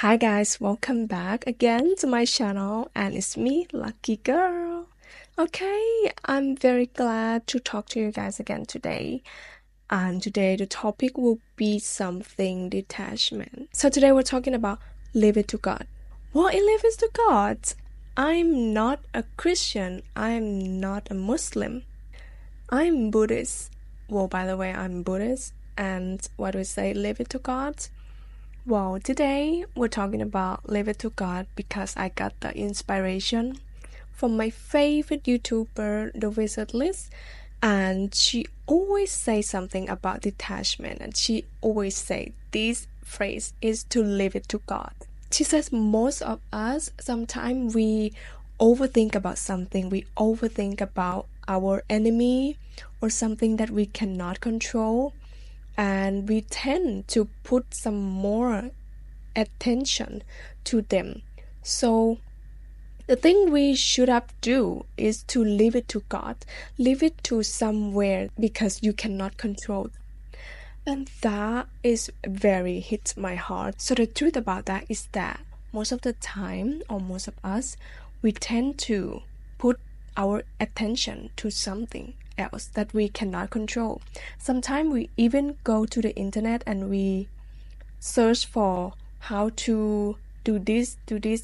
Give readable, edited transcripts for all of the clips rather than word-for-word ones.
Hi guys, welcome back again to my channel and it's me, Lucky Girl. Okay, I'm very glad to talk to you guys again today. And today the topic will be something detachment. So today we're talking about leave it to God. What is leave it to God? I'm not a Christian. I'm not a Muslim. I'm Buddhist. Well, by the way, I'm Buddhist. And what do we say? Leave it to God? Well, today we're talking about Leave It to God because I got the inspiration from my favorite YouTuber, The Wizard List, and she always say something about detachment, and she always say this phrase is to leave it to God. She says most of us sometimes we overthink about something, we overthink about our enemy or something that we cannot control, and we tend to put some more attention to them. So the thing we should have do is to leave it to God, leave it to somewhere because you cannot control. And that is very hits my heart. So the truth about that is that most of the time, or most of us, we tend to put our attention to something else that we cannot control. Sometimes we even go to the internet and we search for how to do this,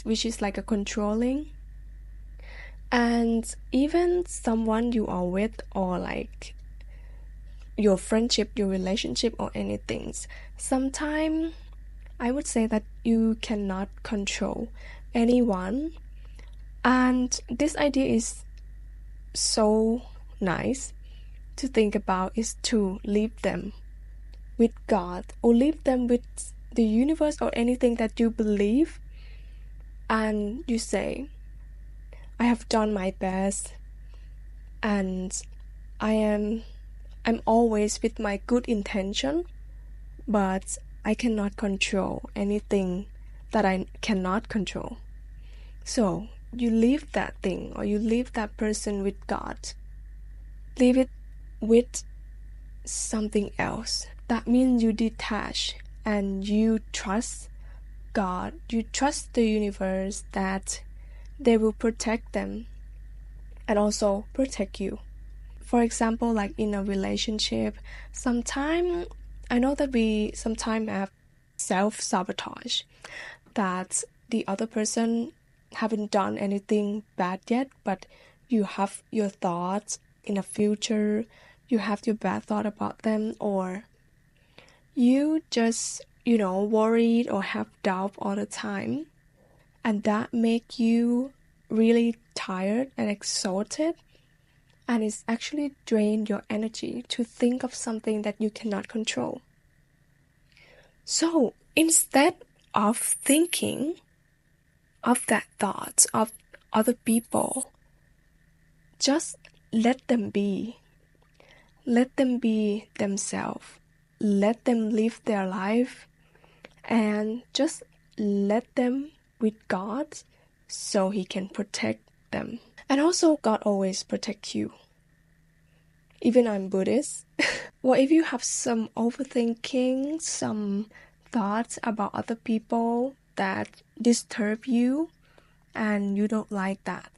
which is like a controlling. And even someone you are with, or like your friendship, your relationship, or anything, sometimes I would say that you cannot control anyone. And this idea is so nice to think about, is to leave them with God or leave them with the universe or anything that you believe, and you say, I have done my best and I'm always with my good intention, but I cannot control anything that I cannot control. So you leave that thing or you leave that person with God. Leave it with something else. That means you detach and you trust God. You trust the universe that they will protect them and also protect you. For example, like in a relationship, sometimes I know that we sometimes have self-sabotage, that the other person haven't done anything bad yet, but you have your thoughts in the future, you have your bad thought about them, or you just, worried or have doubt all the time, and that make you really tired and exhausted, and it's actually drain your energy to think of something that you cannot control. So instead of thinking of that thoughts of other people, just let them be. Let them be themselves. Let them live their life and just let them with God so He can protect them. And also God always protect you. Even I'm Buddhist. Well, if you have some overthinking, some thoughts about other people that disturb you and you don't like that,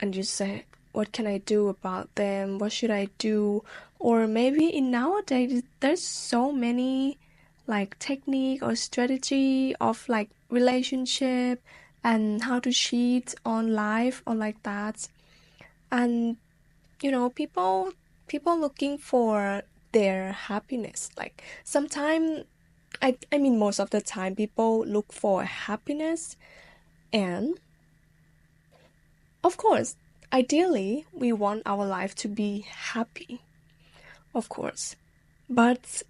and you say, what can I do about them? What should I do? Or maybe in nowadays there's so many like technique or strategy of like relationship and how to cheat on life or like that. And people looking for their happiness. Like sometimes I mean most of the time people look for happiness, and of course ideally we want our life to be happy, of course, but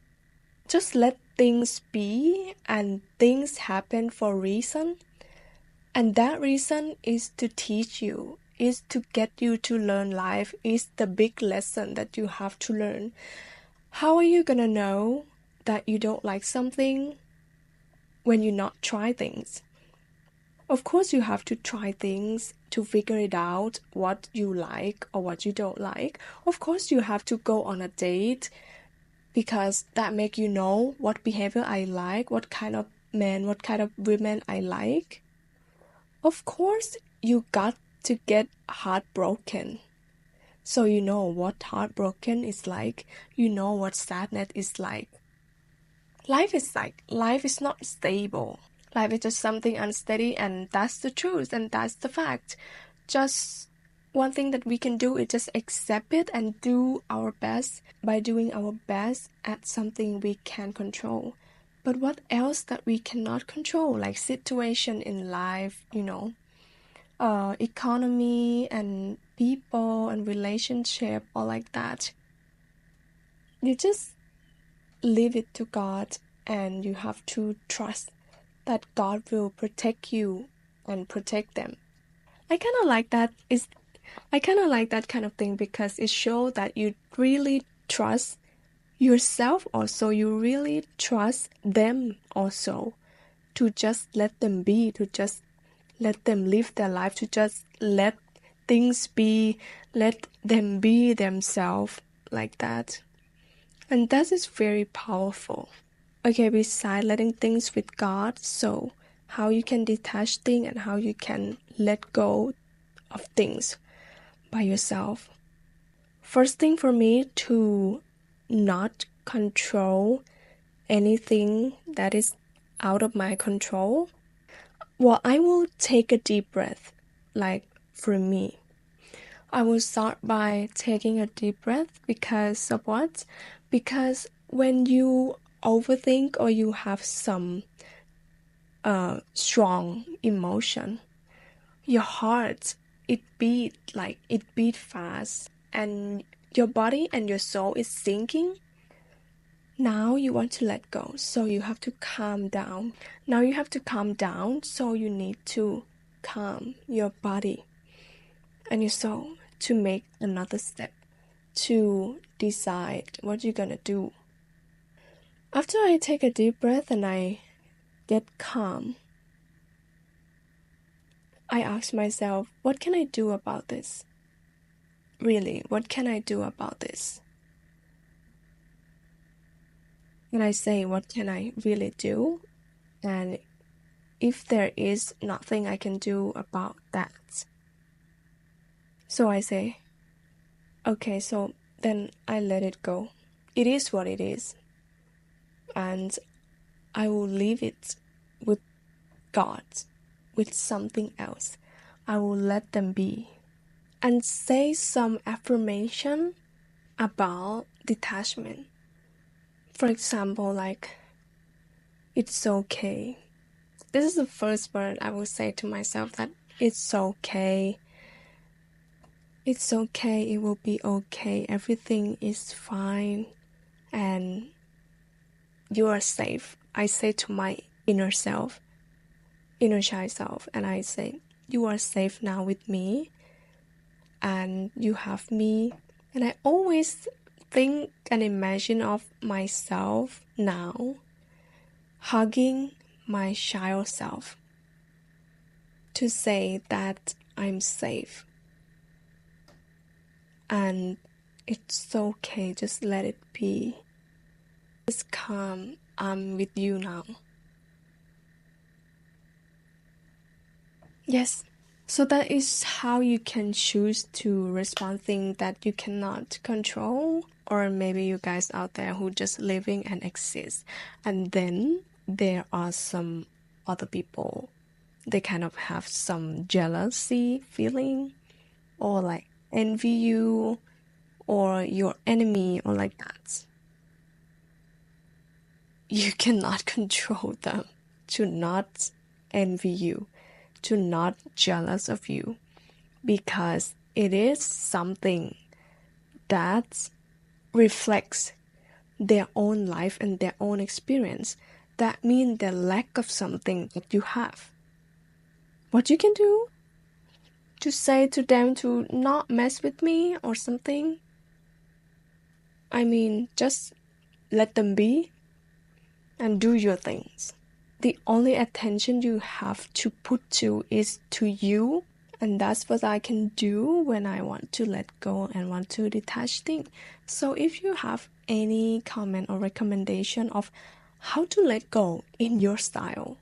just let things be, and things happen for a reason, and that reason is to teach you, is to get you to learn life, is the big lesson that you have to learn. How are you gonna know that you don't like something when you not try things? Of course you have to try things to figure it out, what you like or what you don't like. Of course you have to go on a date because that make you know what behavior I like, what kind of men, what kind of women I like. Of course, you got to get heartbroken. So you know what heartbroken is like. You know what sadness is like. Life is not stable. Life is just something unsteady, and that's the truth, and that's the fact. Just one thing that we can do is just accept it and do our best by doing our best at something we can control. But what else that we cannot control, like situation in life, economy and people and relationship, or like that. You just leave it to God, and you have to trust that God will protect you and protect them. I kind of like that. I kind of like that kind of thing because it shows that you really trust yourself also. You really trust them also, to just let them be, to just let them live their life, to just let things be, let them be themselves like that. And that is very powerful. Okay, besides letting things with God, so how you can detach things and how you can let go of things by yourself. First thing for me, to not control anything that is out of my control. Well, I will take a deep breath. Like for me, I will start by taking a deep breath because of what? Because when you overthink or you have some strong emotion, your heart, it beat fast, and your body and your soul is sinking. Now you want to let go, so you have to calm down. Now you have to calm down, so you need to calm your body and your soul to make another step, to decide what you're gonna do. After I take a deep breath and I get calm, I ask myself, what can I do about this? Really, what can I do about this? And I say, what can I really do? And if there is nothing I can do about that, so I say, okay, so then I let it go. It is what it is. And I will leave it with God, with something else. I will let them be. And say some affirmation about detachment. For example, like, it's okay. This is the first word I will say to myself, that it's okay. It's okay, it will be okay. Everything is fine and you are safe. I say to my inner self, inner child self, and I say, you are safe now with me and you have me. And I always think and imagine of myself now hugging my child self to say that I'm safe and it's okay, just let it be. Just calm, I'm with you now. Yes, so that is how you can choose to respond things that you cannot control, or maybe you guys out there who just living and exist. And then there are some other people, they kind of have some jealousy feeling, or like envy you, or your enemy, or like that. You cannot control them to not envy you, to not jealous of you, because it is something that reflects their own life and their own experience. That means the lack of something that you have. What you can do? To say to them to not mess with me or something? I mean, just let them be and do your things. The only attention you have to put to is to you, and that's what I can do when I want to let go and want to detach things. So if you have any comment or recommendation of how to let go in your style.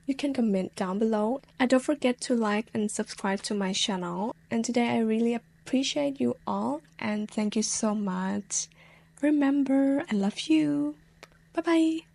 You can comment down below, and don't forget to like and subscribe to my channel. And today I really appreciate you all, and thank you so much. Remember, I love you. Bye bye.